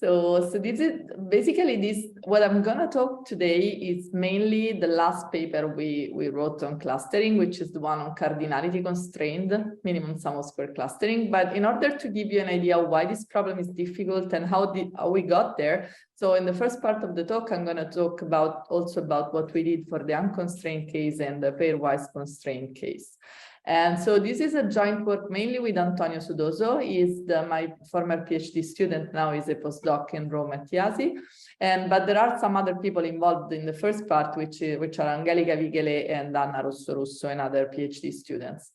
So this is basically this. What I'm gonna talk today is mainly the last paper we wrote on clustering, which is the one on cardinality-constrained minimum sum of square clustering. But in order to give you an idea why this problem is difficult and how we got there, so in the first part of the talk, I'm gonna talk also about what we did for the unconstrained case and the pairwise constrained case. And so this is a joint work mainly with Antonio Sudoso. He is my former PhD student, now is a postdoc in Roma at Italie. But there are some other people involved in the first part, which are Angelica Vigele and Anna Rosso and other PhD students.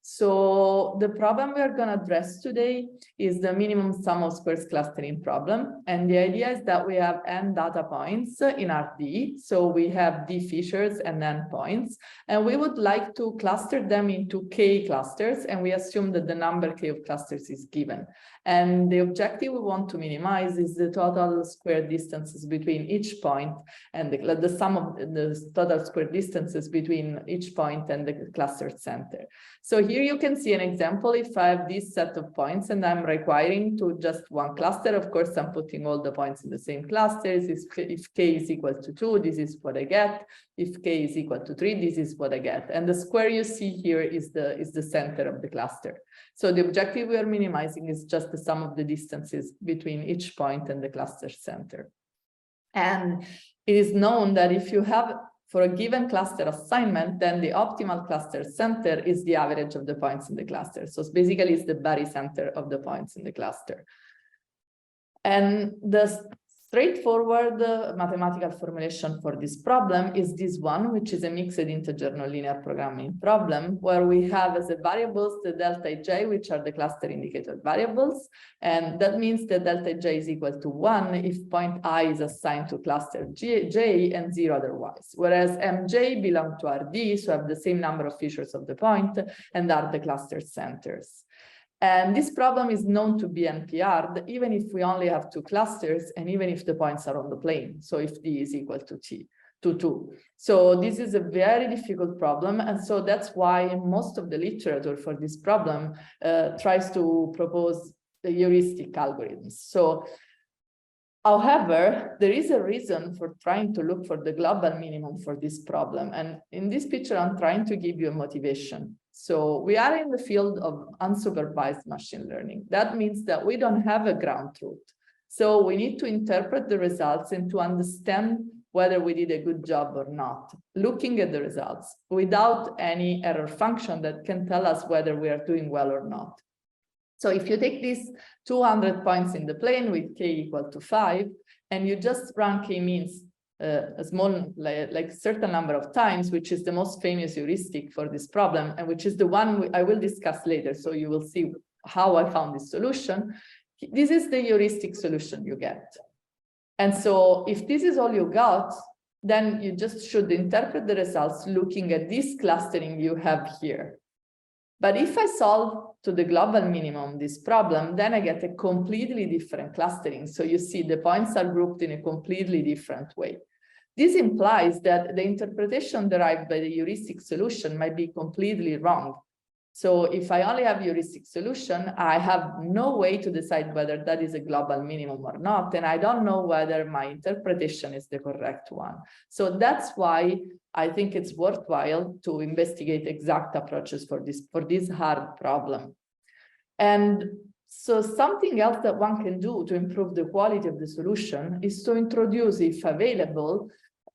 So the problem we are going to address today is the minimum sum of squares clustering problem. And the idea is that we have n data points in RD. So we have D features and n points. And we would like to cluster them into k clusters. And we assume that the number k of clusters is given. And the objective we want to minimize is the total square distances between each point and the sum of the total square distances between each point and the cluster center. So here you can see an example. If I have this set of points and I'm requiring to just one cluster, of course, I'm putting all the points in the same clusters. If k is equal to 2, this is what I get. If k is equal to 3, this is what I get. And the square you see here is the center of the cluster. So the objective we are minimizing is just the sum of the distances between each point and the cluster center. And it is known that if you have, for a given cluster assignment, then the optimal cluster center is the average of the points in the cluster. So basically it's the barycenter of the points in the cluster. And the straightforward mathematical formulation for this problem is this one, which is a mixed integer nonlinear programming problem, where we have as a variables the delta j, which are the cluster indicator variables. And that means that delta j is equal to 1 if point I is assigned to cluster j and 0 otherwise. Whereas mj belong to RD, so have the same number of features of the point and are the cluster centers. And this problem is known to be NP-hard, even if we only have two clusters and even if the points are on the plane. So if D is equal to 2. So this is a very difficult problem. And so that's why most of the literature for this problem tries to propose the heuristic algorithms. So, however, there is a reason for trying to look for the global minimum for this problem. And in this picture, I'm trying to give you a motivation. So we are in the field of unsupervised machine learning. That means that we don't have a ground truth. So we need to interpret the results and to understand whether we did a good job or not, looking at the results without any error function that can tell us whether we are doing well or not. So if you take these 200 points in the plane with k equal to 5, and you just run k-means a small, like certain number of times, which is the most famous heuristic for this problem, and which is the one I will discuss later. So you will see how I found this solution. This is the heuristic solution you get. And so if this is all you got, then you just should interpret the results looking at this clustering you have here. But if I solve to the global minimum this problem, then I get a completely different clustering. So you see the points are grouped in a completely different way. This implies that the interpretation derived by the heuristic solution might be completely wrong. So if I only have heuristic solution, I have no way to decide whether that is a global minimum or not. And I don't know whether my interpretation is the correct one. So that's why I think it's worthwhile to investigate exact approaches for this hard problem. And so something else that one can do to improve the quality of the solution is to introduce, if available,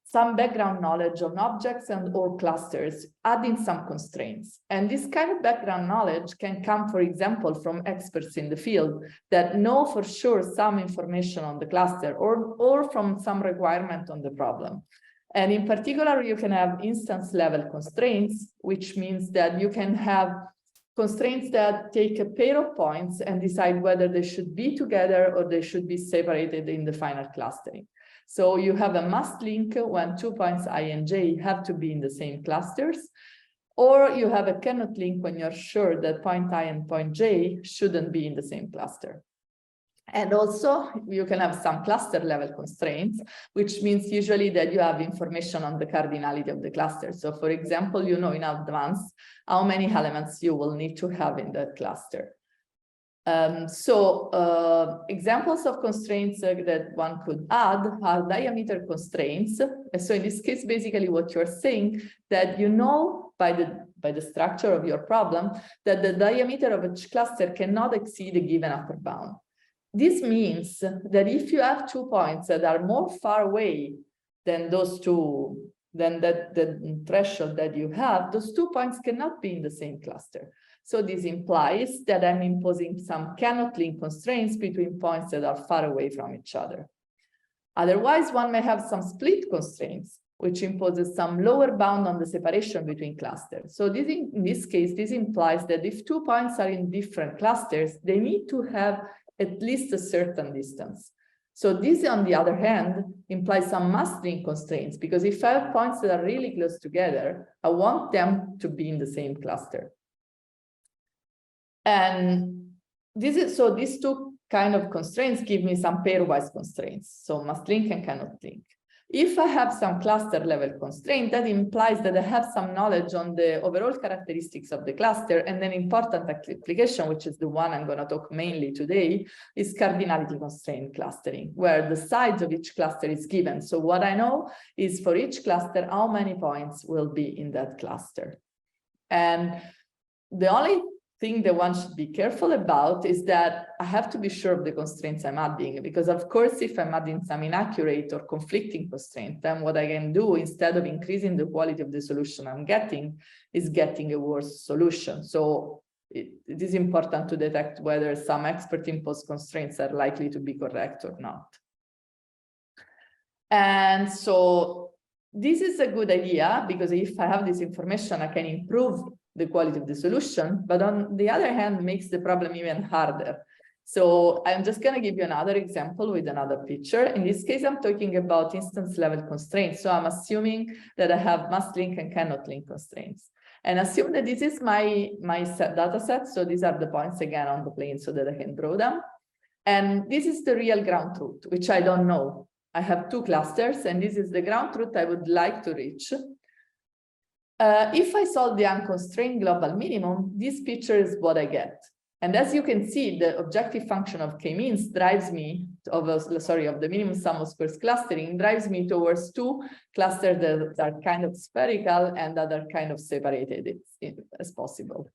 some background knowledge on objects and or clusters, adding some constraints. And this kind of background knowledge can come, for example, from experts in the field that know for sure some information on the cluster or from some requirement on the problem. And in particular, you can have instance level constraints, which means that you can have constraints that take a pair of points and decide whether they should be together or they should be separated in the final clustering. So you have a must link when 2 points I and j have to be in the same clusters, or you have a cannot link when you're sure that point I and point j shouldn't be in the same cluster. And also you can have some cluster level constraints, which means usually that you have information on the cardinality of the cluster. So for example, you know in advance how many elements you will need to have in that cluster. Examples of constraints that one could add are diameter constraints. So in this case, basically what you're saying that you know by the structure of your problem that the diameter of each cluster cannot exceed a given upper bound. This means that if you have 2 points that are more far away than those two, then the threshold that you have, those 2 points cannot be in the same cluster. So this implies that I'm imposing some cannot link constraints between points that are far away from each other. Otherwise, one may have some split constraints, which imposes some lower bound on the separation between clusters. So in this case, this implies that if 2 points are in different clusters, they need to have at least a certain distance. So this, on the other hand, implies some must link constraints, because if I have points that are really close together, I want them to be in the same cluster. And these two kind of constraints give me some pairwise constraints, so must link and cannot link. If I have some cluster level constraint, that implies that I have some knowledge on the overall characteristics of the cluster, and an important application, which is the one I'm going to talk mainly today, is cardinality-constrained clustering, where the size of each cluster is given. So what I know is for each cluster, how many points will be in that cluster. And the only thing that one should be careful about is that I have to be sure of the constraints I'm adding, because of course, if I'm adding some inaccurate or conflicting constraint, then what I can do instead of increasing the quality of the solution I'm getting is getting a worse solution. So it is important to detect whether some expert imposed constraints are likely to be correct or not. And so this is a good idea, because if I have this information, I can improve the quality of the solution, but on the other hand, makes the problem even harder. So I'm just going to give you another example with another picture. In this case, I'm talking about instance level constraints. So I'm assuming that I have must link and cannot link constraints. And assume that this is my data set. So these are the points again on the plane so that I can draw them. And this is the real ground truth, which I don't know. I have 2 clusters, and this is the ground truth I would like to reach. If I solve the unconstrained global minimum, this picture is what I get. And as you can see, the objective function of k-means drives me, of the minimum sum of squares clustering drives me towards 2 clusters that are kind of spherical and that are kind of separated as possible.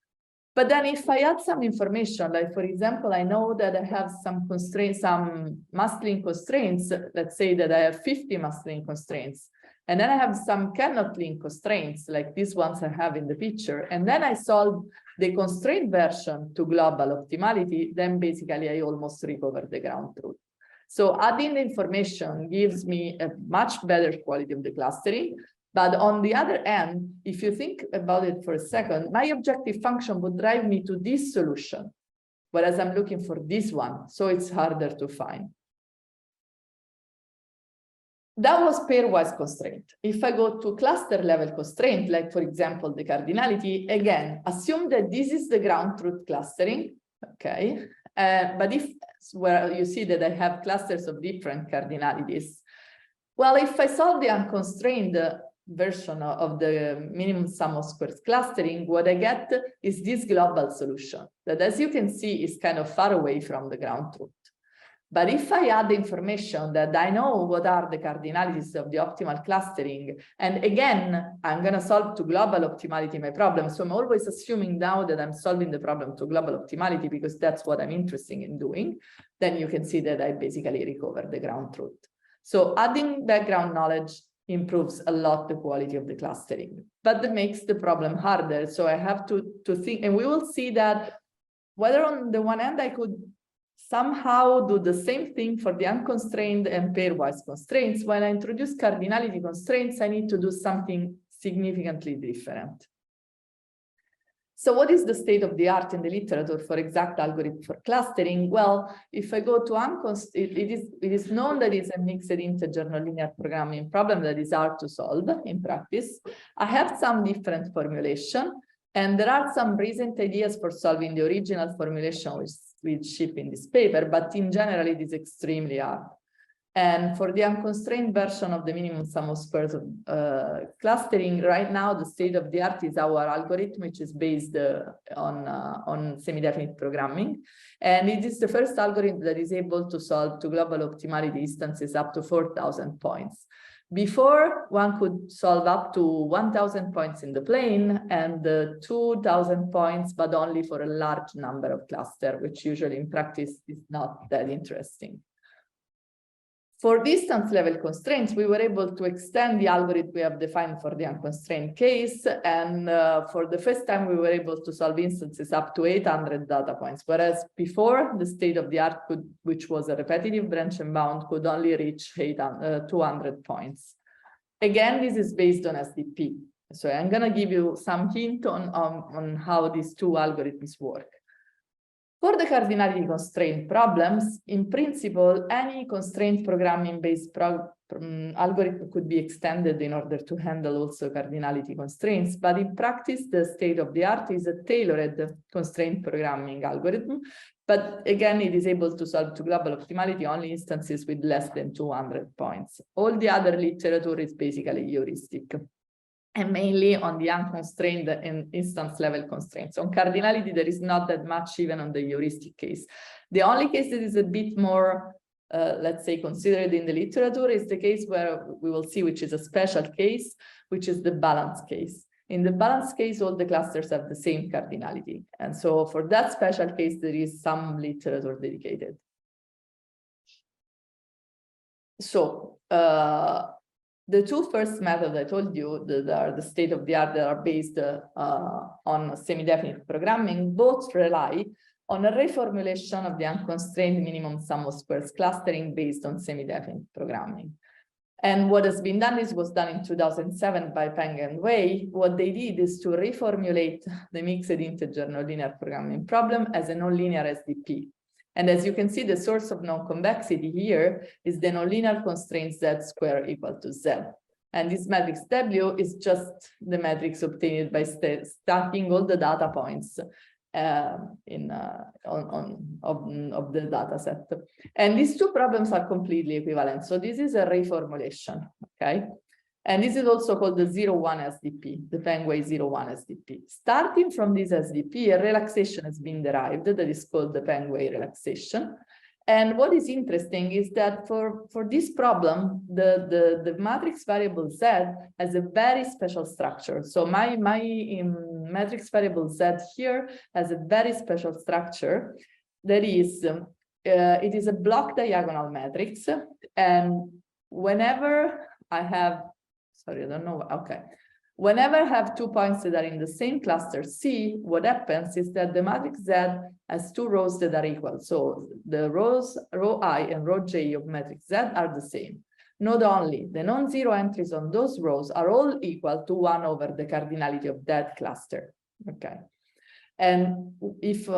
But then if I add some information, like for example, I know that I have some constraints, some must link constraints, let's say that I have 50 must link constraints. And then I have some cannot link constraints, like these ones I have in the picture. And then I solve the constraint version to global optimality, then basically I almost recover the ground truth. So adding the information gives me a much better quality of the clustering. But on the other hand, if you think about it for a second, my objective function would drive me to this solution, whereas I'm looking for this one. So it's harder to find. That was pairwise constraint. If I go to cluster level constraint, like for example, the cardinality, again, assume that this is the ground truth clustering, okay? But if where you see that I have clusters of different cardinalities, well, if I solve the unconstrained version of the minimum sum of squares clustering, what I get is this global solution that, as you can see, is kind of far away from the ground truth. But if I add the information that I know what are the cardinalities of the optimal clustering, and again, I'm going to solve to global optimality my problem. So I'm always assuming now that I'm solving the problem to global optimality because that's what I'm interested in doing. Then you can see that I basically recover the ground truth. So adding background knowledge improves a lot the quality of the clustering, but that makes the problem harder. So I have to think, and we will see that whether on the one hand I could somehow do the same thing for the unconstrained and pairwise constraints. When I introduce cardinality constraints, I need to do something significantly different. So what is the state of the art in the literature for exact algorithm for clustering? Well, if I go to unconstrained, it is known that it's a mixed integer nonlinear programming problem that is hard to solve in practice. I have some different formulation, and there are some recent ideas for solving the original formulation which we ship in this paper, but in general, it is extremely hard. And for the unconstrained version of the minimum sum of squares of clustering, right now the state of the art is our algorithm, which is based on semi-definite programming. And it is the first algorithm that is able to solve two global optimality instances up to 4,000 points. Before, one could solve up to 1,000 points in the plane and 2,000 points, but only for a large number of clusters, which usually in practice is not that interesting. For distance level constraints, we were able to extend the algorithm we have defined for the unconstrained case. And for the first time, we were able to solve instances up to 800 data points, whereas before the state of the art, which was a repetitive branch and bound, could only reach 200 points. Again, this is based on SDP. So I'm going to give you some hint on how these two algorithms work. For the cardinality-constrained problems, in principle, any constraint programming-based algorithm could be extended in order to handle also cardinality constraints. But in practice, the state of the art is a tailored constraint programming algorithm. But again, it is able to solve to global optimality only instances with less than 200 points. All the other literature is basically heuristic, and mainly on the unconstrained and instance level constraints. On cardinality, there is not that much even on the heuristic case. The only case that is a bit more, let's say, considered in the literature is the case where we will see, which is a special case, which is the balance case. In the balance case, all the clusters have the same cardinality. And so for that special case, there is some literature dedicated. So, the two first methods I told you that are the state of the art that are based on semi-definite programming, both rely on a reformulation of the unconstrained minimum sum of squares clustering based on semi-definite programming. And what has been done was done in 2007 by Peng and Wei. What they did is to reformulate the mixed integer nonlinear programming problem as a nonlinear SDP. And as you can see, the source of non-convexity here is the nonlinear constraint z squared equal to z. And this matrix W is just the matrix obtained by stacking all the data points of the data set. And these two problems are completely equivalent. So this is a reformulation, okay? And this is also called the 0-1 SDP, the Peng-Wei 0-1 SDP. Starting from this SDP, a relaxation has been derived that is called the Peng-Wei relaxation. And what is interesting is that for this problem, the matrix variable Z has a very special structure. So my matrix variable Z here has a very special structure that is, it is a block diagonal matrix. And whenever I have, sorry, I don't know, okay. Whenever I have 2 points that are in the same cluster C, what happens is that the matrix Z has 2 rows that are equal. So the rows, row I and row J of matrix Z are the same. Not only, the non-zero entries on those rows are all equal to 1 over the cardinality of that cluster. Okay. And if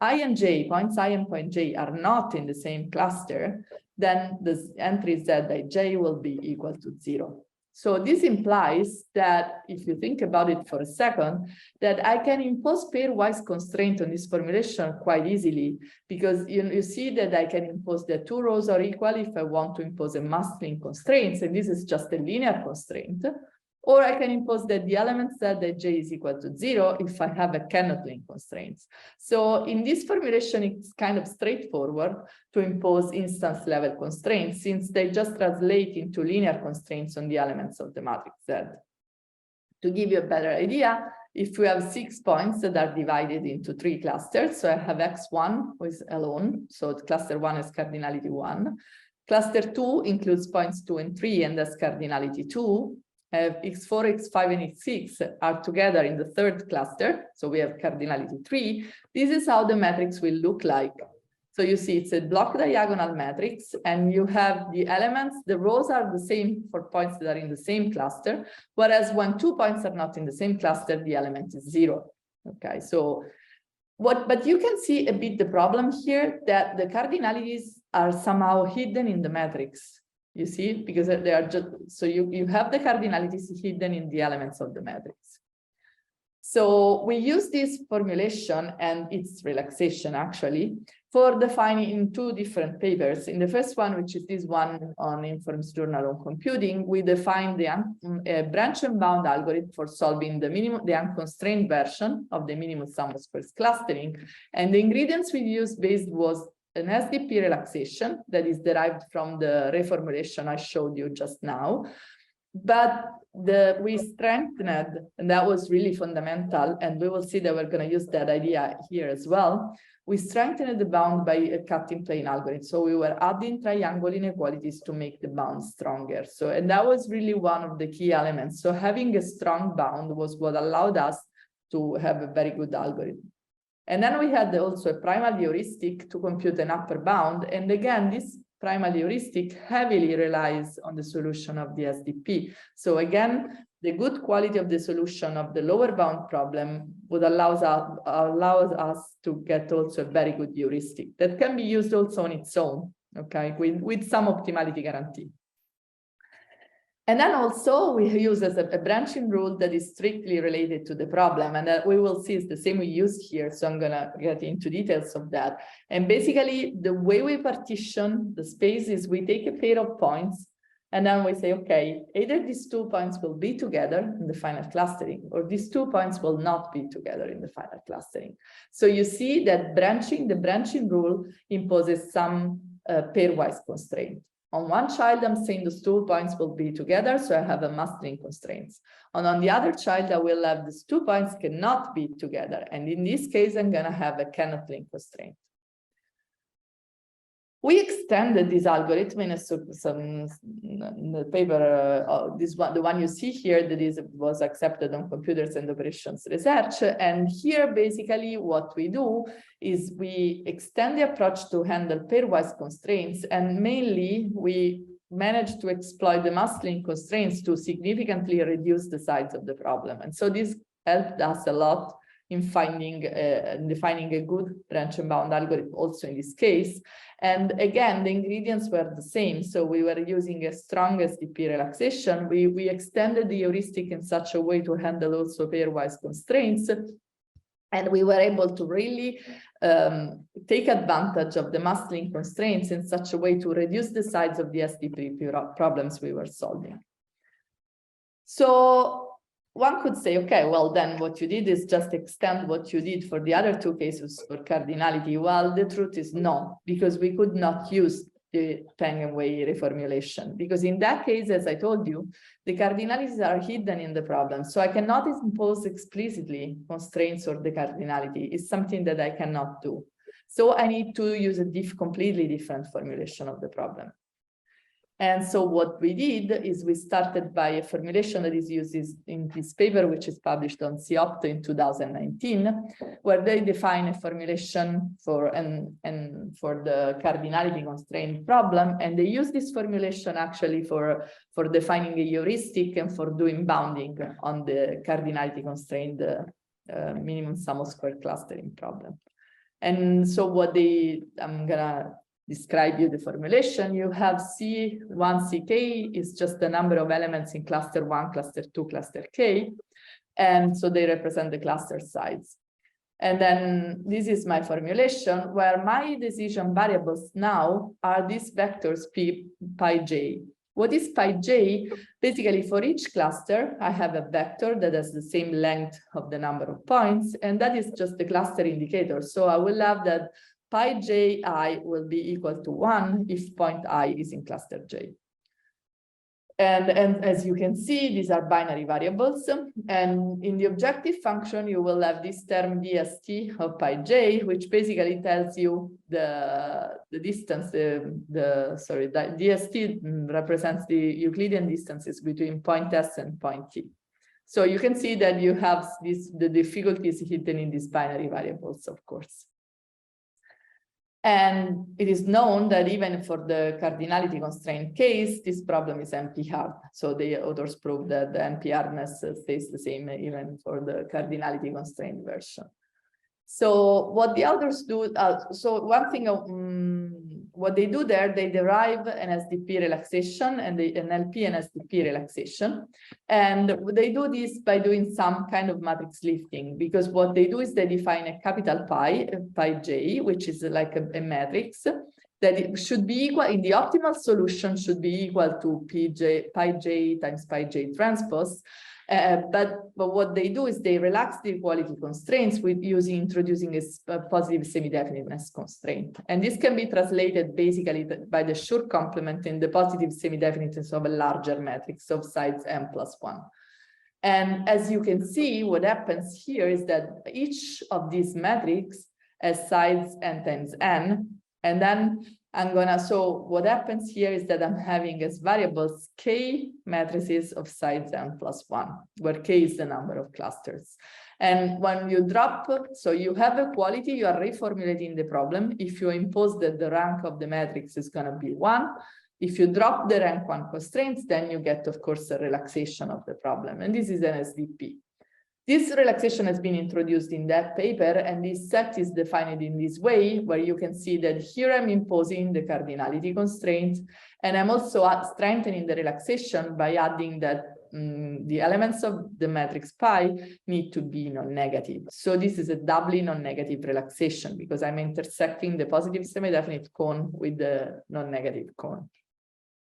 I and J, points I and point J are not in the same cluster, then the entry Z I J will be equal to 0. So this implies that, if you think about it for a second, that I can impose pairwise constraint on this formulation quite easily, because you see that I can impose that 2 rows are equal if I want to impose a masking constraint, and this is just a linear constraint. Or I can impose that the element Z that J is equal to 0 if I have a cannot link constraint. So in this formulation, it's kind of straightforward to impose instance level constraints, since they just translate into linear constraints on the elements of the matrix Z. To give you a better idea, if we have 6 points that are divided into 3 clusters, so I have X1 who is alone, so cluster 1 is cardinality 1. Cluster 2 includes points 2 and 3 and that's cardinality 2. X4, X5, and X6 are together in the 3rd cluster, so we have cardinality 3. This is how the matrix will look like. So you see it's a block diagonal matrix, and you have the elements, the rows are the same for points that are in the same cluster, whereas when 2 points are not in the same cluster, the element is 0. Okay, so but you can see a bit the problem here, that the cardinalities are somehow hidden in the matrix. You see, because they are just, so you have the cardinalities hidden in the elements of the matrix. So we use this formulation and its relaxation actually for defining in two different papers. In the first one, which is this one on Informs Journal on Computing, we defined the branch and bound algorithm for solving the unconstrained version of the minimum sum of squares clustering. And the ingredients we used was an SDP relaxation that is derived from the reformulation I showed you just now. But we strengthened, and that was really fundamental, and we will see that we're going to use that idea here as well. We strengthened the bound by a cutting plane algorithm. So we were adding triangle inequalities to make the bound stronger. So, and that was really one of the key elements. So having a strong bound was what allowed us to have a very good algorithm. And then we had also a primal heuristic to compute an upper bound. And again, this primal heuristic heavily relies on the solution of the SDP. So again, the good quality of the solution of the lower bound problem would allow us to get also a very good heuristic that can be used also on its own, okay, with some optimality guarantee. And then also we use as a branching rule that is strictly related to the problem, and that we will see is the same we used here. So I'm gonna get into details of that. And basically the way we partition the space is we take a pair of points and then we say, okay, either these 2 points will be together in the final clustering, or these 2 points will not be together in the final clustering. So you see that the branching rule imposes some pairwise constraint. On one child, I'm saying those 2 points will be together, so I have a mastering constraints. And on the other child, I will have these 2 points cannot be together. And in this case, I'm gonna have a cannot link constraint. We extended this algorithm in the paper, the one you see here that was accepted on computers and operations research. And here, basically, what we do is we extend the approach to handle pairwise constraints, and mainly we manage to exploit the mastering constraints to significantly reduce the size of the problem. And so this helped us a lot in defining a good branch and bound algorithm also in this case. And again, the ingredients were the same. So we were using a strong SDP relaxation. We extended the heuristic in such a way to handle also pairwise constraints. And we were able to really take advantage of the mastering constraints in such a way to reduce the size of the SDP problems we were solving. So one could say, okay, well, then what you did is just extend what you did for the other two cases for cardinality. Well, the truth is no, because we could not use the Peng and Wei reformulation, because in that case, as I told you, the cardinalities are hidden in the problem. So I cannot impose explicitly constraints or the cardinality. It's something that I cannot do. So I need to use a completely different formulation of the problem. And so what we did is we started by a formulation that is used in this paper, which is published on COPT in 2019, where they define a formulation for the cardinality constraint problem. And they use this formulation actually for defining a heuristic and for doing bounding on the cardinality constrained minimum sum of square clustering problem. And so I'm gonna describe you the formulation. You have C1, CK is just the number of elements in cluster 1, cluster 2, cluster K. And so they represent the cluster size. And then this is my formulation where my decision variables now are these vectors P, pi j. What is pi j? Basically, for each cluster, I have a vector that has the same length of the number of points, and that is just the cluster indicator. So I will have that pi j I will be equal to 1 if point I is in cluster j. And as you can see, these are binary variables. And in the objective function, you will have this term dst of pi j, which basically tells you the distance, the dst represents the Euclidean distances between point S and point T. So you can see that you have the difficulties hidden in these binary variables, of course. And it is known that even for the cardinality constraint case, this problem is NP-hard. So the authors prove that the NP-hardness stays the same even for the cardinality constraint version. So what the authors do, so one thing what they do there, they derive an SDP relaxation and an LP and SDP relaxation. And they do this by doing some kind of matrix lifting, because what they do is they define a capital pi, pi j, which is like a matrix that it should be equal, in the optimal solution should be equal to pi j times pi j transpose. But what they do is they relax the equality constraints with introducing a positive semi-definiteness constraint. And this can be translated basically by the Schur complement in the positive semi-definiteness of a larger matrix of sides n+1. And as you can see, what happens here is that each of these matrices has sides n times n, and then so what happens here is that I'm having as variables k matrices of sides n+1, where k is the number of clusters. And when you drop, so you have equality, you are reformulating the problem. If you impose that the rank of the matrix is going to be 1, if you drop the rank 1 constraints, then you get, of course, a relaxation of the problem. And this is an SDP. This relaxation has been introduced in that paper, and this set is defined in this way, where you can see that here I'm imposing the cardinality constraint, and I'm also strengthening the relaxation by adding that the elements of the matrix pi need to be non-negative. So this is a doubly non-negative relaxation, because I'm intersecting the positive semi-definite cone with the non-negative cone.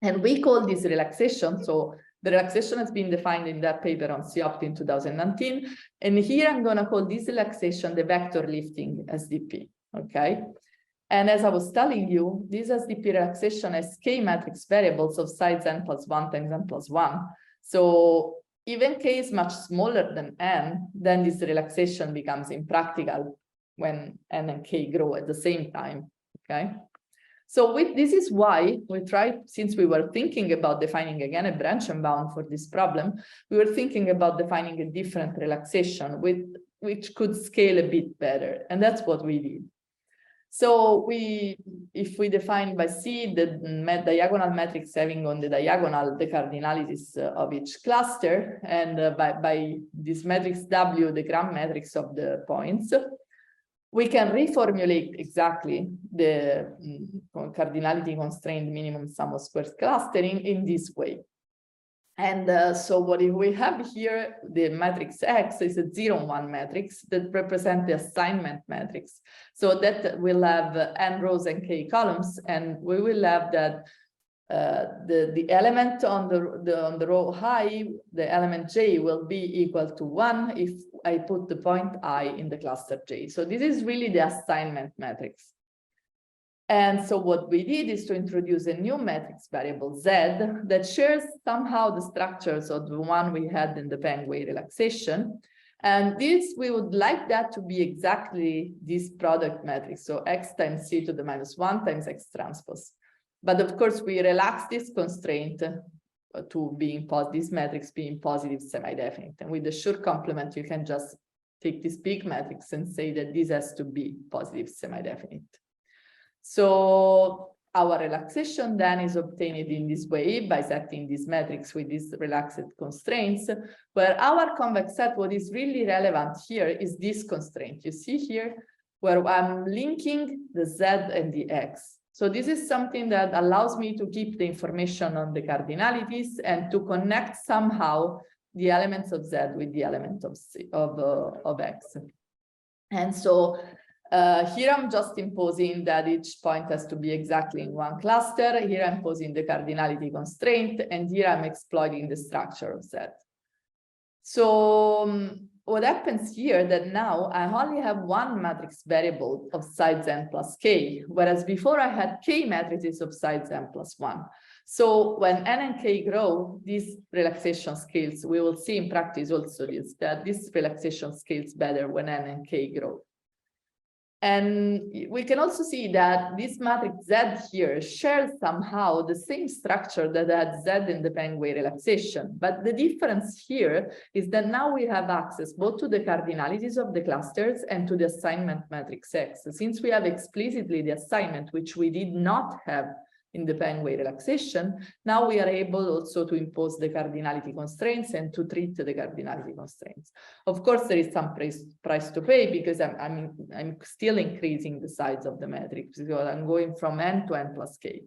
And we call this relaxation, so the relaxation has been defined in that paper on COPT in 2019. And here I'm going to call this relaxation the vector lifting SDP, okay? And as I was telling you, this SDP relaxation has k matrix variables of sides n+1 times n+1. So even k is much smaller than n, then this relaxation becomes impractical when n and k grow at the same time, okay? So this is why we tried, since we were thinking about defining again a branch and bound for this problem, we were thinking about defining a different relaxation which could scale a bit better. And that's what we did. So if we define by C the diagonal matrix having on the diagonal the cardinalities of each cluster, and by this matrix W, the gram matrix of the points, we can reformulate exactly the cardinality-constrained minimum sum of squares clustering in this way. And so what if we have here, the matrix X is a 0, 1 matrix that represents the assignment matrix. So that will have n rows and k columns, and we will have that the element on the row I, the element j, will be equal to 1 if I put the point I in the cluster j. So this is really the assignment matrix. And so what we did is to introduce a new matrix variable z that shares somehow the structures of the one we had in the Penguin relaxation. And this, we would like that to be exactly this product matrix. So x times c to the -1 times x transpose. But of course, we relax this constraint to being this matrix being positive semi-definite. And with the Schur complement, you can just take this big matrix and say that this has to be positive semi-definite. So our relaxation then is obtained in this way by setting this matrix with these relaxed constraints, where our convex set, what is really relevant here is this constraint. You see here where I'm linking the z and the x. So this is something that allows me to keep the information on the cardinalities and to connect somehow the elements of z with the element of x. And so here I'm just imposing that each point has to be exactly in one cluster. Here I'm imposing the cardinality constraint, and here I'm exploiting the structure of Z. So what happens here that now I only have one matrix variable of sides n plus k, whereas before I had k matrices of sides n plus 1. So when n and k grow, these relaxation scales, we will see in practice also that this relaxation scales better when n and k grow. And we can also see that this matrix Z here shares somehow the same structure that had Z in the Penguin relaxation. But the difference here is that now we have access both to the cardinalities of the clusters and to the assignment matrix X. Since we have explicitly the assignment, which we did not have in the pairwise relaxation, now we are able also to impose the cardinality constraints and to treat the cardinality constraints. Of course, there is some price to pay because I'm still increasing the size of the matrix because I'm going from n to n plus k.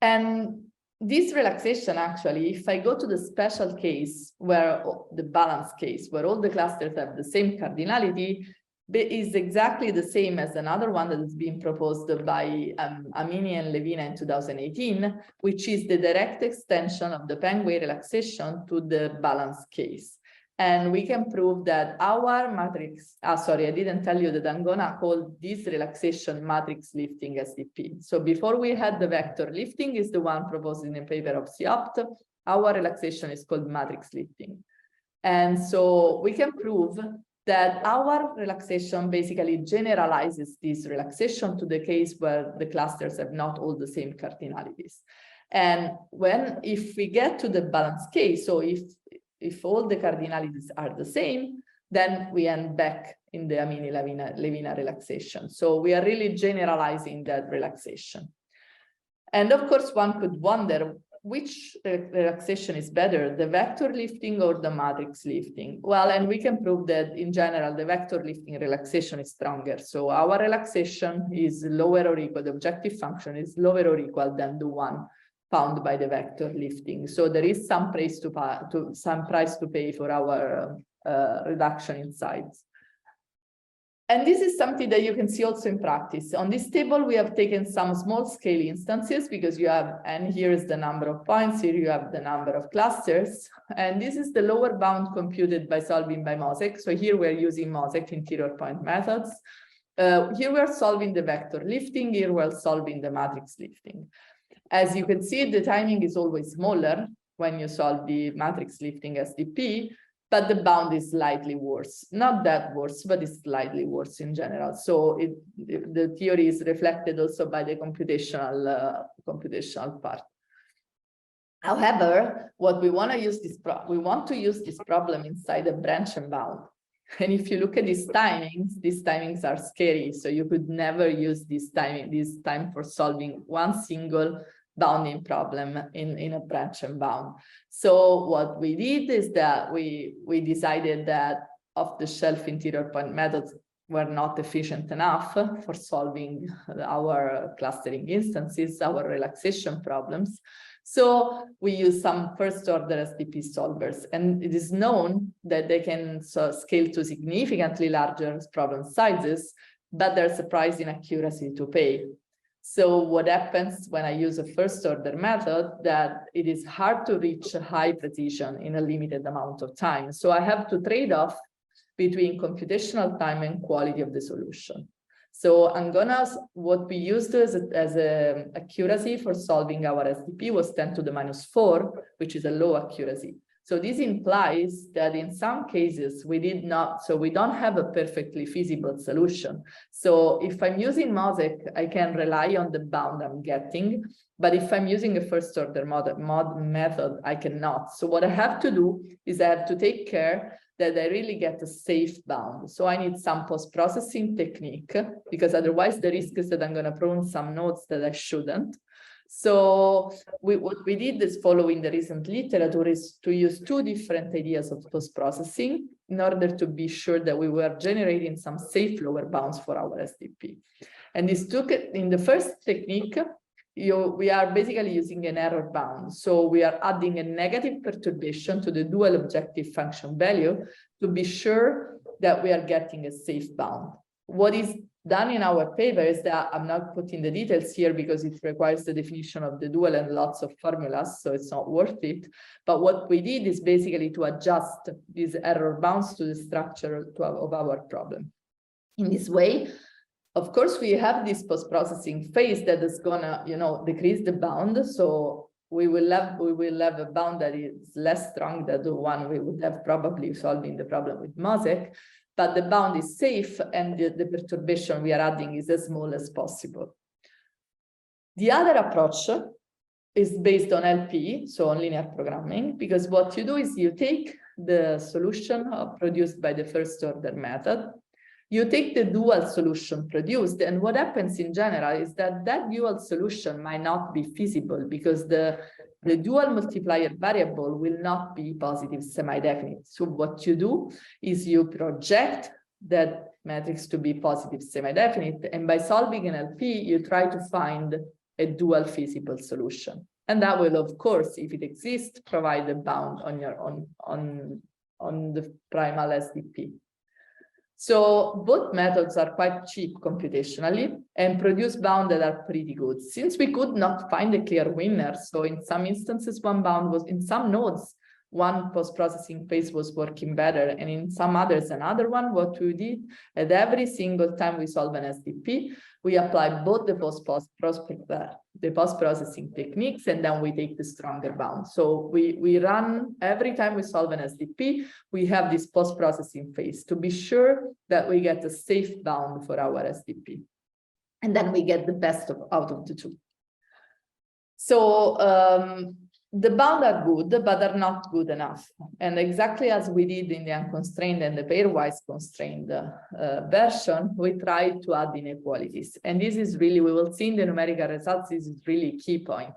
And this relaxation, actually, if I go to the special case where the balance case, where all the clusters have the same cardinality, is exactly the same as another one that is being proposed by Amini and Levina in 2018, which is the direct extension of the pairwise relaxation to the balance case. And we can prove that our matrix, sorry, I didn't tell you that I'm gonna call this relaxation matrix lifting SDP. So before we had the vector lifting is the one proposed in the paper of Siopt. Our relaxation is called matrix lifting. And so we can prove that our relaxation basically generalizes this relaxation to the case where the clusters have not all the same cardinalities. And if we get to the balance case, so if all the cardinalities are the same, then we end back in the Amini-Levina relaxation. So we are really generalizing that relaxation. And of course, one could wonder which relaxation is better, the vector lifting or the matrix lifting? Well, and we can prove that in general, the vector lifting relaxation is stronger. So our relaxation is lower or equal, the objective function is lower or equal than the one found by the vector lifting. So there is some price to pay for our reduction in size. And this is something that you can see also in practice. On this table, we have taken some small scale instances because you have, and here is the number of points, here you have the number of clusters. And this is the lower bound computed by solving by Mosaic. So here we're using Mosaic interior point methods. Here we're solving the vector lifting, here we're solving the matrix lifting. As you can see, the timing is always smaller when you solve the matrix lifting SDP, but the bound is slightly worse. Not that worse, but it's slightly worse in general. So the theory is reflected also by the computational part. However, what we want to use we want to use this problem inside a branch and bound. And if you look at these timings are scary. So you could never use this time for solving one single bounding problem in a branch and bound. So what we did is that we decided that off-the-shelf interior point methods were not efficient enough for solving our clustering instances, our relaxation problems. So we use some first-order SDP solvers, and it is known that they can scale to significantly larger problem sizes, but there's a price in accuracy to pay. So what happens when I use a first-order method, that it is hard to reach high precision in a limited amount of time. So I have to trade off between computational time and quality of the solution. So what we used as a accuracy for solving our SDP was 10 to the minus 4, which is a low accuracy. So this implies that in some cases we don't have a perfectly feasible solution. So if I'm using Mosaic, I can rely on the bound I'm getting, but if I'm using a first order method, I cannot. So what I have to do is I have to take care that I really get a safe bound. So I need some post-processing technique, because otherwise the risk is that I'm gonna prune some nodes that I shouldn't. So what we did is, following the recent literature, is to use two different ideas of post-processing in order to be sure that we were generating some safe lower bounds for our SDP. And this took it in the first technique, we are basically using an error bound. So we are adding a negative perturbation to the dual objective function value to be sure that we are getting a safe bound. What is done in our paper is that I'm not putting the details here because it requires the definition of the dual and lots of formulas, so it's not worth it. But what we did is basically to adjust these error bounds to the structure of our problem. In this way, of course, we have this post-processing phase that is gonna, decrease the bound. So we will have a bound that is less strong than the one we would have probably solving the problem with Mosaic. But the bound is safe and the perturbation we are adding is as small as possible. The other approach is based on LP, so on linear programming, because what you do is you take the solution produced by the first order method, you take the dual solution produced, and what happens in general is that that dual solution might not be feasible because the dual multiplier variable will not be positive semi-definite. So what you do is you project that matrix to be positive semi-definite, and by solving an LP, you try to find a dual feasible solution. And that will, of course, if it exists, provide a bound on your on the primal SDP. So both methods are quite cheap computationally and produce bounds that are pretty good. Since we could not find a clear winner, so in some instances, one bound was, in some nodes, one post-processing phase was working better, and in some others, another one, what we did, at every single time we solve an SDP, we apply both the post-processing techniques, and then we take the stronger bound. So we run, every time we solve an SDP, we have this post-processing phase to be sure that we get a safe bound for our SDP. And then we get the best out of the two. So the bounds are good, but are not good enough. And exactly as we did in the unconstrained and the pairwise constrained version, we try to add inequalities. And this is really, we will see in the numerical results, this is really a key point.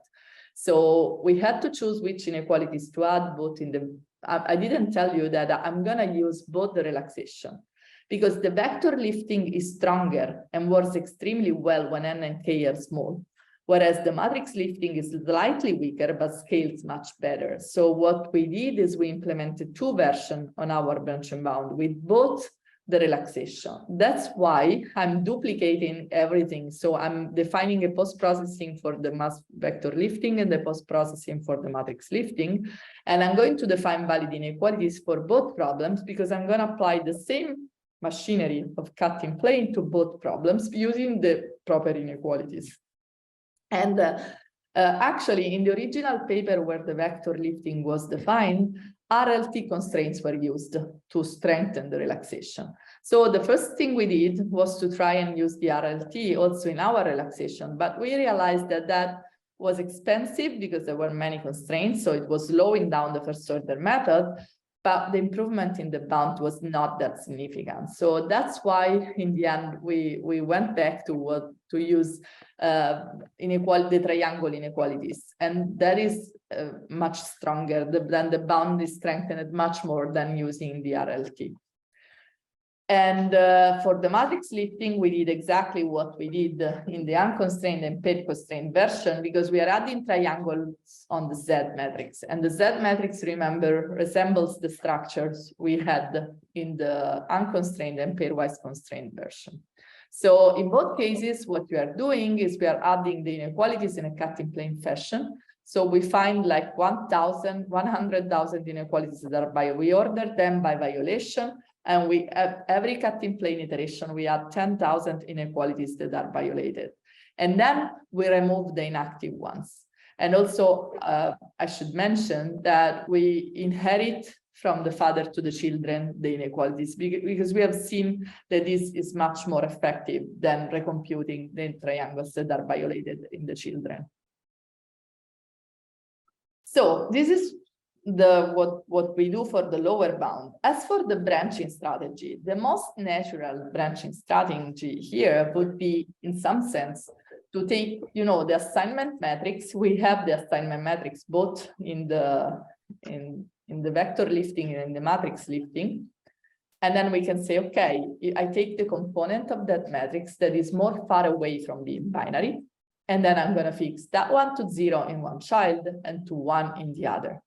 So we had to choose which inequalities to add, both in the, I didn't tell you that I'm gonna use both the relaxation, because the vector lifting is stronger and works extremely well when n and k are small. Whereas the matrix lifting is slightly weaker, but scales much better. So what we did is we implemented two versions on our branch and bound with both the relaxation. That's why I'm duplicating everything. So I'm defining a post-processing for the mass vector lifting and the post-processing for the matrix lifting. And I'm going to define valid inequalities for both problems, because I'm going to apply the same machinery of cutting plane to both problems using the proper inequalities. And actually, in the original paper where the vector lifting was defined, RLT constraints were used to strengthen the relaxation. So the first thing we did was to try and use the RLT also in our relaxation, but we realized that that was expensive because there were many constraints, so it was slowing down the first order method, but the improvement in the bound was not that significant. So that's why in the end we went back to use the triangle inequalities, and that is much stronger. Then the bound is strengthened much more than using the RLT. And for the matrix lifting, we did exactly what we did in the unconstrained and pair-constrained version, because we are adding triangles on the Z matrix. And the Z matrix, remember, resembles the structures we had in the unconstrained and pairwise constrained version. So in both cases, what we are doing is we are adding the inequalities in a cutting plane fashion. So we find like 100,000 inequalities that are we order them by violation. And we have every cutting plane iteration, we add 10,000 inequalities that are violated. And then we remove the inactive ones. And also, I should mention that we inherit from the father to the children the inequalities, because we have seen that this is much more effective than recomputing the triangles that are violated in the children. So this is what we do for the lower bound. As for the branching strategy, the most natural branching strategy here would be, in some sense, to take, the assignment matrix. We have the assignment matrix both in the vector lifting and in the matrix lifting. And then we can say, okay, I take the component of that matrix that is more far away from being binary, and then I'm going to fix that one to 0 in one child and to 1 in the other.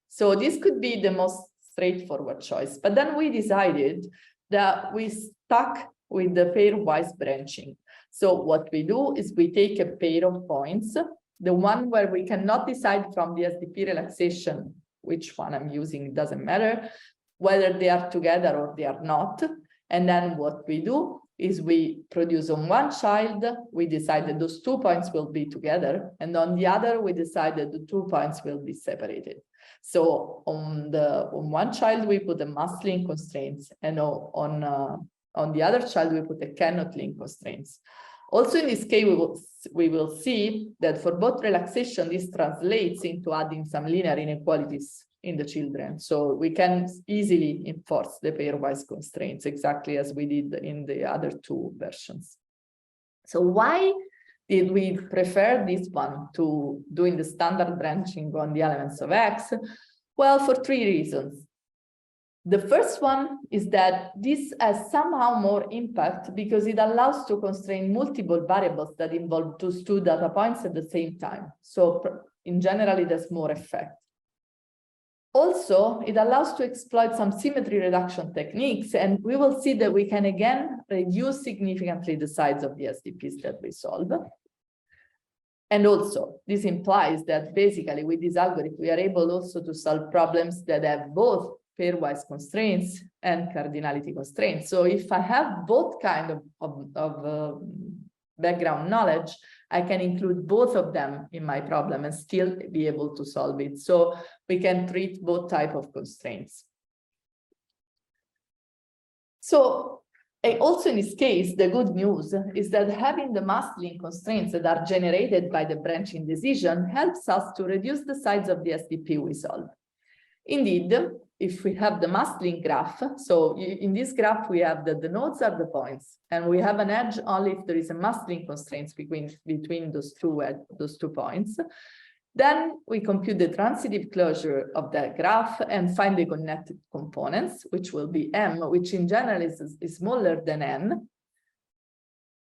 So this could be the most straightforward choice. But then we decided that we stuck with the pairwise branching. So what we do is we take a pair of points, the one where we cannot decide from the SDP relaxation which one I'm using, doesn't matter, whether they are together or they are not. And then what we do is we produce on one child, we decide that those 2 points will be together, and on the other, we decide that the 2 points will be separated. So on one child, we put the must link constraints, and on the other child, we put the cannot link constraints. Also in this case, we will see that for both relaxation, this translates into adding some linear inequalities in the children. So we can easily enforce the pairwise constraints exactly as we did in the other two versions. So why did we prefer this one to doing the standard branching on the elements of X? Well, for three reasons. The first one is that this has somehow more impact because it allows to constrain multiple variables that involve two data points at the same time. So in general, it has more effect. Also, it allows to exploit some symmetry reduction techniques, and we will see that we can again reduce significantly the size of the SDPs that we solve. And also, this implies that basically with this algorithm, we are able also to solve problems that have both pairwise constraints and cardinality constraints. So if I have both kind of background knowledge, I can include both of them in my problem and still be able to solve it. So we can treat both types of constraints. So also in this case, the good news is that having the mass-link constraints that are generated by the branching decision helps us to reduce the size of the SDP we solve. Indeed, if we have the mass-link graph, so in this graph, we have that the nodes are the points, and we have an edge only if there is a mass-link constraints between those two points. Then we compute the transitive closure of that graph and find the connected components, which will be M, which in general is smaller than N.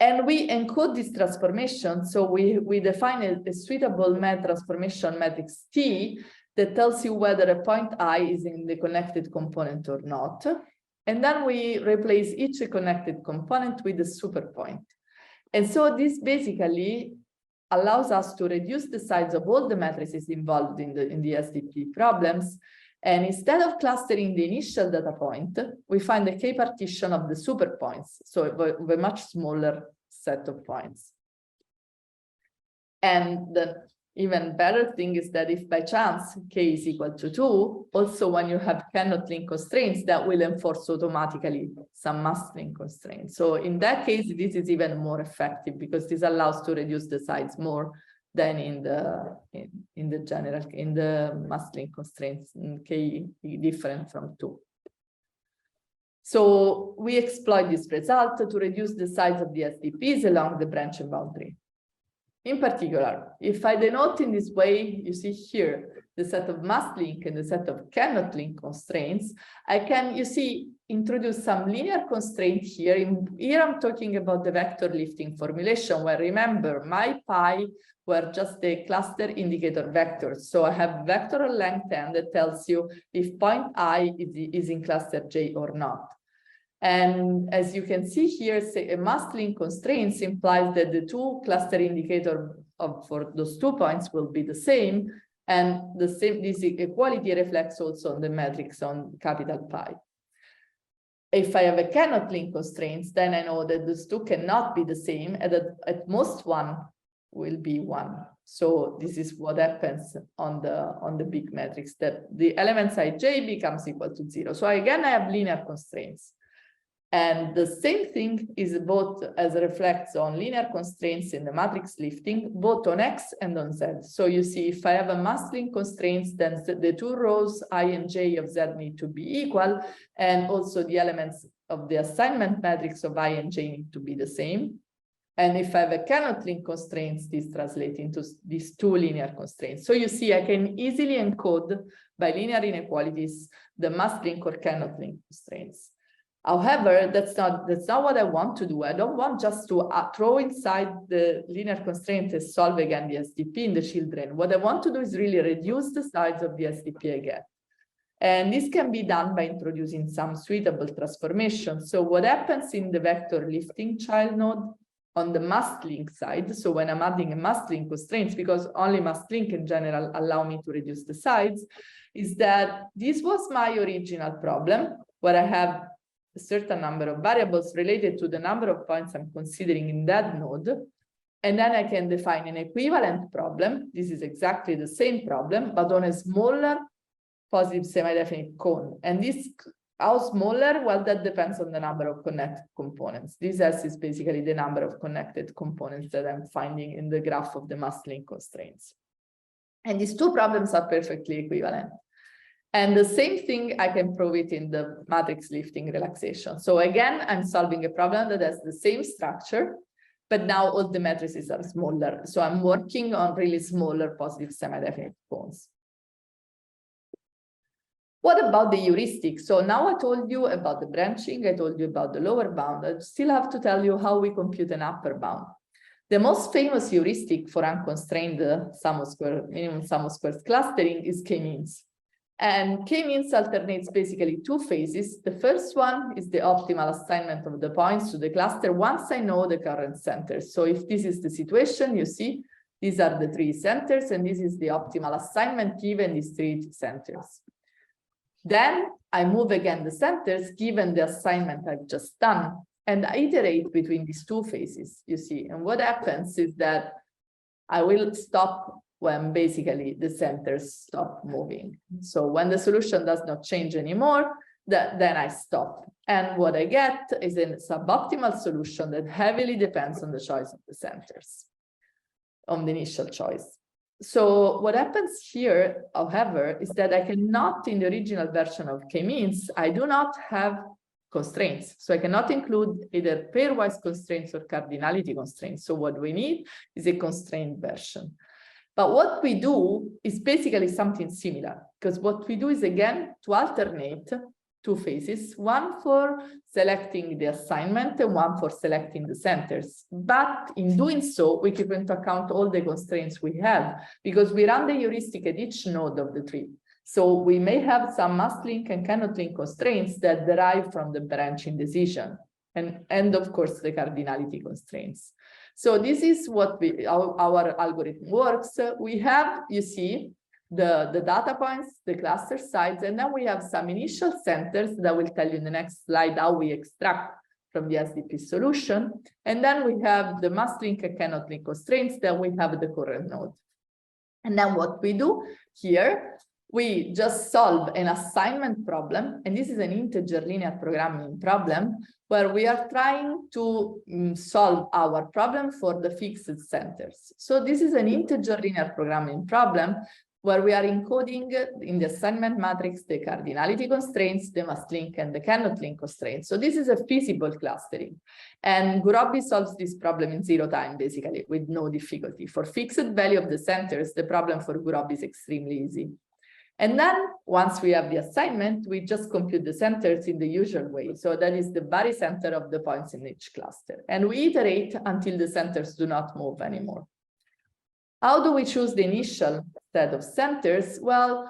And we encode this transformation. So we define a suitable transformation matrix T that tells you whether a point I is in the connected component or not. And then we replace each connected component with a superpoint. And so this basically allows us to reduce the size of all the matrices involved in the SDP problems. And instead of clustering the initial data point, we find the K-partition of the superpoints, so a much smaller set of points. And the even better thing is that if by chance K is equal to 2, also when you have cannot link constraints, that will enforce automatically some must link constraints. So in that case, this is even more effective because this allows to reduce the size more than in the must link constraints in K different from 2. So we exploit this result to reduce the size of the SDPs along the branch boundary. In particular, if I denote in this way, you see here, the set of must link and the set of cannot link constraints, I can, you see, introduce some linear constraint here. Here I'm talking about the vector lifting formulation, where remember, my pi were just the cluster indicator vectors. So I have vector length n that tells you if point I is in cluster J or not. And as you can see here, say a must link constraints implies that the two cluster indicator for those 2 points will be the same. And this equality reflects also on the matrix on capital Pi. If I have a cannot link constraints, then I know that those two cannot be the same, and that at most one will be 1. So this is what happens on the big matrix, that the elements ij becomes equal to 0. So again, I have linear constraints. And the same thing is both as reflects on linear constraints in the matrix lifting, both on X and on Z. So you see, if I have a mass link constraints, then the 2 rows I and J of Z need to be equal. And also the elements of the assignment matrix of I and J need to be the same. And if I have a cannot link constraints, this translates into these 2 linear constraints. So you see, I can easily encode by linear inequalities the mass link or cannot link constraints. However, that's not what I want to do. I don't want just to throw inside the linear constraint and solve again the SDP in the children. What I want to do is really reduce the size of the SDP again. And this can be done by introducing some suitable transformations. So what happens in the vector lifting child node on the must link side? So when I'm adding a must link constraints, because only must link in general allow me to reduce the size, is that this was my original problem where I have a certain number of variables related to the number of points I'm considering in that node. And then I can define an equivalent problem. This is exactly the same problem, but on a smaller positive semi-definite cone. And this, how smaller? Well, that depends on the number of connected components. This S is basically the number of connected components that I'm finding in the graph of the must link constraints. And these 2 problems are perfectly equivalent. And the same thing, I can prove it in the matrix lifting relaxation. So again, I'm solving a problem that has the same structure, but now all the matrices are smaller. So I'm working on really smaller positive semi-definite cones. What about the heuristic? So now I told you about the branching, I told you about the lower bound. I still have to tell you how we compute an upper bound. The most famous heuristic for unconstrained minimum sum of squares clustering is k-means. And k-means alternates basically two phases. The first one is the optimal assignment of the points to the cluster once I know the current centers. So if this is the situation, you see, these are the three centers, and this is the optimal assignment given these three centers. Then I move again the centers given the assignment I've just done, and I iterate between these two phases, you see. And what happens is that I will stop when basically the centers stop moving. So when the solution does not change anymore, then I stop. And what I get is a suboptimal solution that heavily depends on the choice of the centers, on the initial choice. So what happens here, however, is that I cannot, in the original version of k-means, I do not have constraints. So I cannot include either pairwise constraints or cardinality constraints. So what we need is a constrained version. But what we do is basically something similar, because what we do is, again, to alternate two phases, one for selecting the assignment and one for selecting the centers. But in doing so, we keep into account all the constraints we have, because we run the heuristic at each node of the tree. So we may have some must link and cannot link constraints that derive from the branching decision, and of course, the cardinality constraints. So this is what our algorithm works. We have, you see, the data points, the cluster size, and then we have some initial centers that I will tell you in the next slide how we extract from the SDP solution. And then we have the must link and cannot link constraints, then we have the current node. And then what we do here, we just solve an assignment problem, and this is an integer linear programming problem, where we are trying to solve our problem for the fixed centers. So this is an integer linear programming problem where we are encoding in the assignment matrix the cardinality constraints, the must link, and the cannot link constraints. So this is a feasible clustering. And Gurobi solves this problem in 0 time, basically, with no difficulty. For fixed value of the centers, the problem for Gurobi is extremely easy. And then once we have the assignment, we just compute the centers in the usual way. So that is the barycenter of the points in each cluster. And we iterate until the centers do not move anymore. How do we choose the initial set of centers? Well,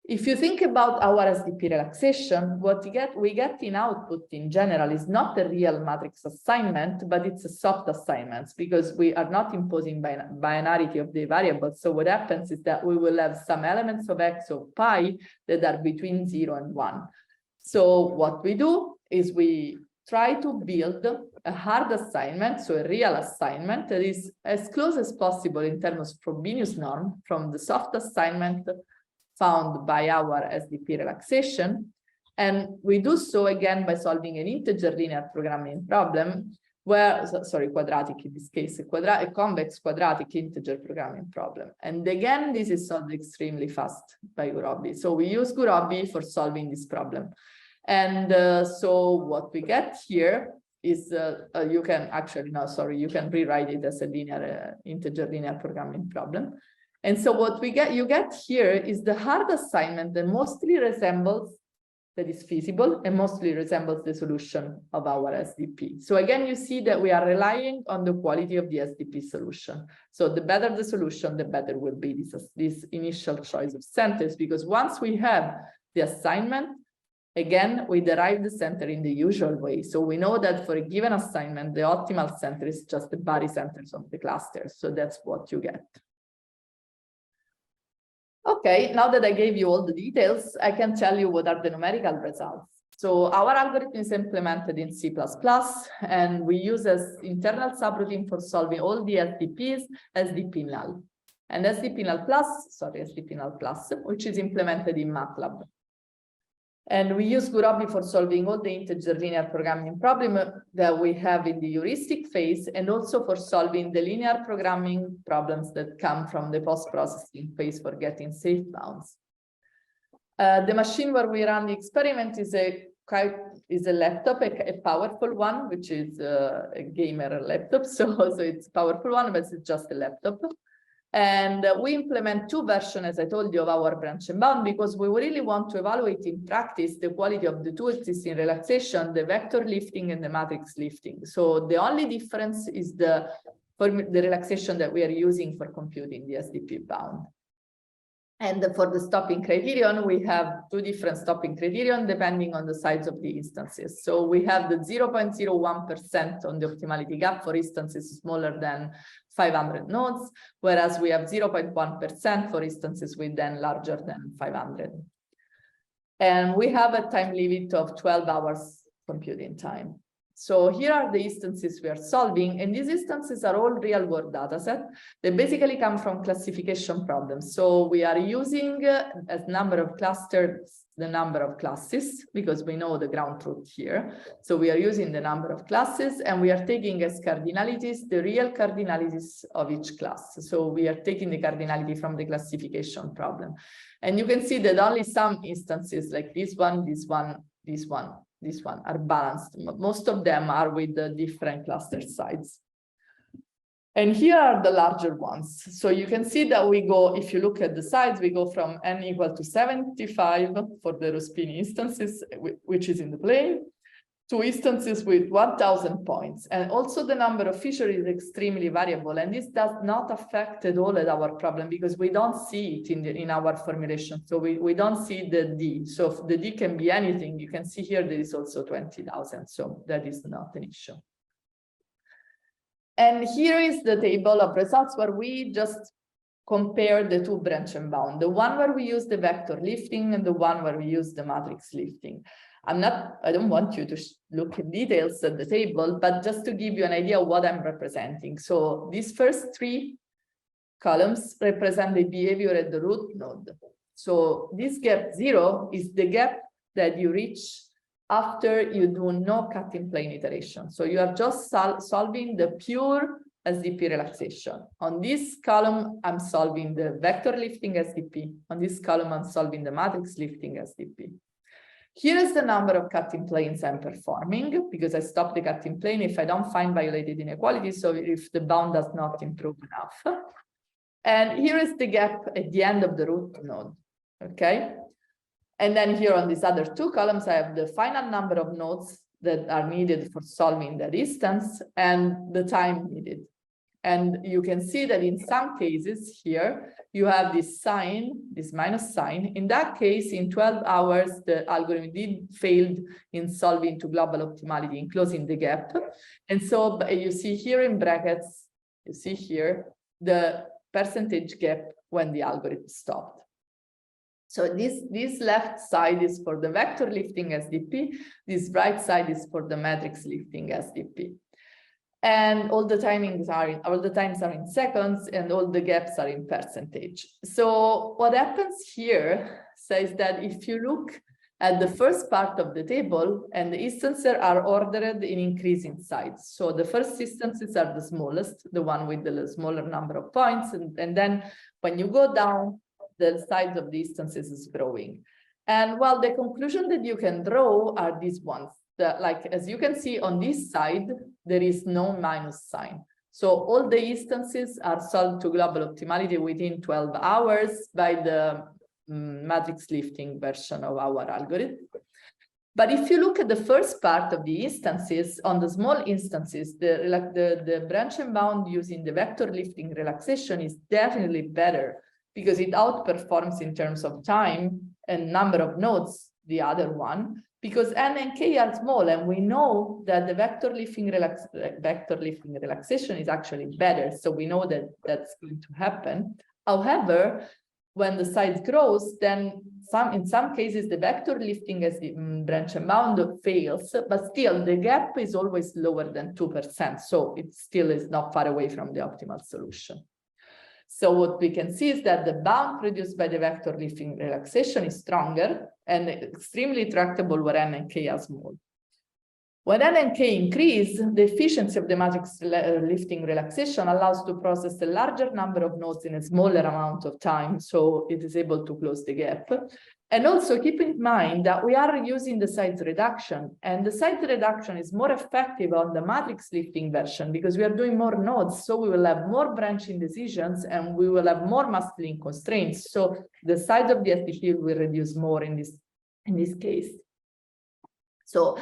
if you think about our SDP relaxation, what we get in output in general is not a real matrix assignment, but it's a soft assignment, because we are not imposing binarity of the variables. So what happens is that we will have some elements of X or pi that are between 0 and 1. So what we do is we try to build a hard assignment, so a real assignment that is as close as possible in terms of Frobenius norm from the soft assignment found by our SDP relaxation. And we do so again by solving an integer linear programming problem where, sorry, quadratic in this case, a convex quadratic integer programming problem. And again, this is solved extremely fast by Gurobi. So we use Gurobi for solving this problem. And so what we get here is, you can actually, no, sorry, you can rewrite it as a linear, integer linear programming problem. And so what you get here is the hard assignment that mostly resembles, that is feasible, and mostly resembles the solution of our SDP. So again, you see that we are relying on the quality of the SDP solution. So the better the solution, the better will be this initial choice of centers, because once we have the assignment, again, we derive the center in the usual way. So we know that for a given assignment, the optimal center is just the barycenters of the cluster. So that's what you get. Okay, now that I gave you all the details, I can tell you what are the numerical results. So our algorithm is implemented in C++, and we use as internal subroutine for solving all the SDPs SDP null. And SDP null plus, which is implemented in MATLAB. And we use Gurobi for solving all the integer linear programming problem that we have in the heuristic phase, and also for solving the linear programming problems that come from the post-processing phase for getting safe bounds. The machine where we run the experiment is a laptop, a powerful one, which is a gamer laptop. So it's a powerful one, but it's just a laptop. And we implement two versions, as I told you, of our branch and bound, because we really want to evaluate in practice the quality of the two existing relaxation, the vector lifting and the matrix lifting. So the only difference is the relaxation that we are using for computing the SDP bound. And for the stopping criterion, we have two different stopping criterion depending on the size of the instances. So we have the 0.01% on the optimality gap for instances smaller than 500 nodes, whereas we have 0.1% for instances with n larger than 500. And we have a time limit of 12 hours computing time. So here are the instances we are solving, and these instances are all real-world dataset. They basically come from classification problems. So we are using as number of clusters the number of classes, because we know the ground truth here. So we are using the number of classes, and we are taking as cardinalities the real cardinalities of each class. So we are taking the cardinality from the classification problem. And you can see that only some instances like this one, this one, this one, this one are balanced. Most of them are with the different cluster size. And here are the larger ones. So you can see that we go, if you look at the size, we go from n equal to 75 for the Rospini instances, which is in the plane, to instances with 1000 points. And also the number of features is extremely variable. And this does not affect at all at our problem, because we don't see it in our formulation. So we don't see the D. So the D can be anything. You can see here there is also 20,000. So that is not an issue. And here is the table of results where we just compare the two branch and bound, the one where we use the vector lifting and the one where we use the matrix lifting. I don't want you to look in details at the table, but just to give you an idea of what I'm representing. So these first three columns represent the behavior at the root node. So this gap 0 is the gap that you reach after you do no cut-in plane iteration. So you are just solving the pure SDP relaxation. On this column, I'm solving the vector lifting SDP. On this column, I'm solving the matrix lifting SDP. Here is the number of cut-in planes I'm performing, because I stop the cut-in plane if I don't find violated inequalities, so if the bound does not improve enough. And here is the gap at the end of the root node, okay? And then here on these other two columns, I have the final number of nodes that are needed for solving the distance and the time needed. And you can see that in some cases here, you have this sign, this minus sign. In that case, in 12 hours, the algorithm failed in solving to global optimality in closing the gap. And so you see here in brackets, you see here the percentage gap when the algorithm stopped. So this left side is for the vector lifting SDP. This right side is for the matrix lifting SDP. And all the times are in seconds, and all the gaps are in percentage. So what happens here says that if you look at the first part of the table, and the instances are ordered in increasing size. So the first instances are the smallest, the one with the smaller number of points, and then when you go down, the size of the instances is growing. And well, the conclusion that you can draw are these ones. Like, as you can see on this side, there is no minus sign. So all the instances are solved to global optimality within 12 hours by the matrix lifting version of our algorithm. But if you look at the first part of the instances, on the small instances, the branch and bound using the vector lifting relaxation is definitely better, because it outperforms in terms of time and number of nodes the other one, because n and k are small, and we know that the vector lifting relaxation is actually better. So we know that that's going to happen. However, when the size grows, then in some cases the vector lifting as the branch and bound fails, but still the gap is always lower than 2%. So it still is not far away from the optimal solution. So what we can see is that the bound produced by the vector lifting relaxation is stronger and extremely tractable where n and k are small. When n and k increase, the efficiency of the matrix lifting relaxation allows to process a larger number of nodes in a smaller amount of time, so it is able to close the gap. And also keep in mind that we are using the size reduction, and the size reduction is more effective on the matrix lifting version because we are doing more nodes, so we will have more branching decisions and we will have more mastering constraints. So the size of the STP will reduce more in this case. So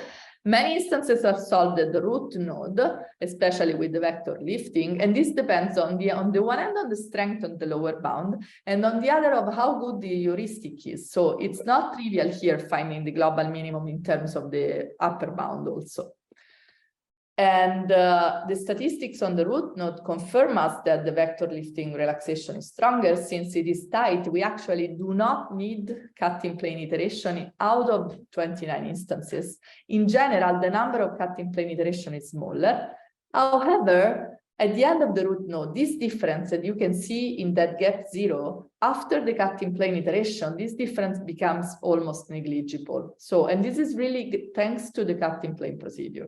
many instances are solved at the root node, especially with the vector lifting, and this depends on the one hand on the strength on the lower bound, and on the other of how good the heuristic is. So it's not trivial here finding the global minimum in terms of the upper bound also. And the statistics on the root node confirm us that the vector lifting relaxation is stronger. Since it is tight, we actually do not need cut-in plane iteration out of 29 instances. In general, the number of cut-in plane iteration is smaller. However, at the end of the root node, this difference that you can see in that gap 0, after the cut-in plane iteration, this difference becomes almost negligible. So, and this is really thanks to the cut-in plane procedure.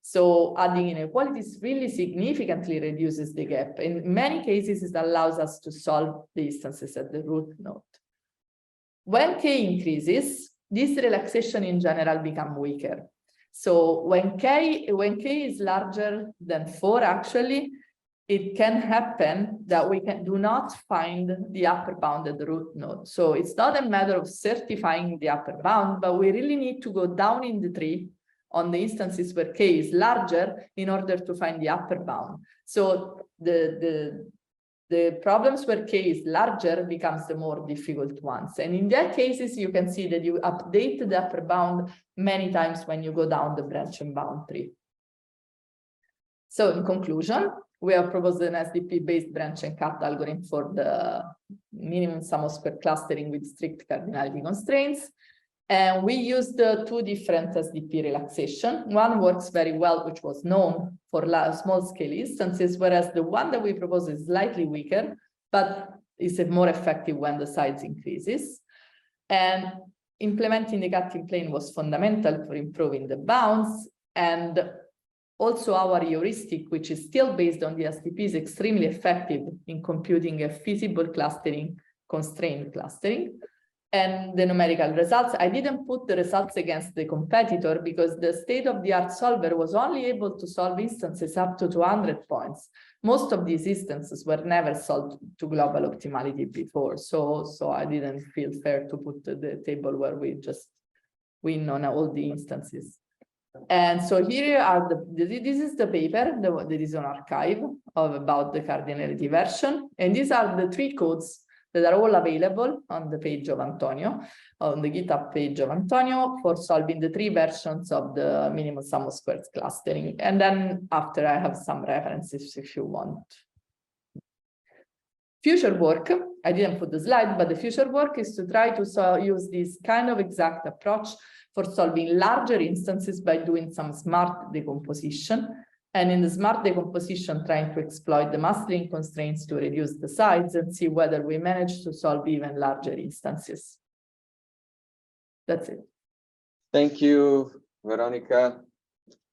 So adding inequalities really significantly reduces the gap. In many cases, it allows us to solve the instances at the root node. When k increases, this relaxation in general becomes weaker. So when k is larger than 4, actually, it can happen that we do not find the upper bound at the root node. So it's not a matter of certifying the upper bound, but we really need to go down in the tree on the instances where k is larger in order to find the upper bound. So the problems where k is larger becomes the more difficult ones. And in that cases, you can see that you update the upper bound many times when you go down the branch and bound tree. So in conclusion, we have proposed an SDP-based branch and cut algorithm for the minimum sum of square clustering with strict cardinality constraints. And we used 2 different SDP relaxation. One works very well, which was known for small scale instances, whereas the one that we propose is slightly weaker, but is more effective when the size increases. And implementing the cut-in plane was fundamental for improving the bounds. And also our heuristic, which is still based on the SDP, is extremely effective in computing a feasible clustering, constrained clustering. And the numerical results, I didn't put the results against the competitor because the state-of-the-art solver was only able to solve instances up to 200 points. Most of these instances were never solved to global optimality before. So I didn't feel fair to put the table where we just win on all the instances. And so here are this is the paper that is on archive about the cardinality version. And these are the 3 codes that are all available on the page of Antonio, on the GitHub page of Antonio, for solving the 3 versions of the minimum sum of squares clustering. And then after I have some references if you want. Future work, I didn't put the slide, but the future work is to try to use this kind of exact approach for solving larger instances by doing some smart decomposition. And in the smart decomposition, trying to exploit the mastering constraints to reduce the size and see whether we manage to solve even larger instances. That's it. Thank you, Veronica.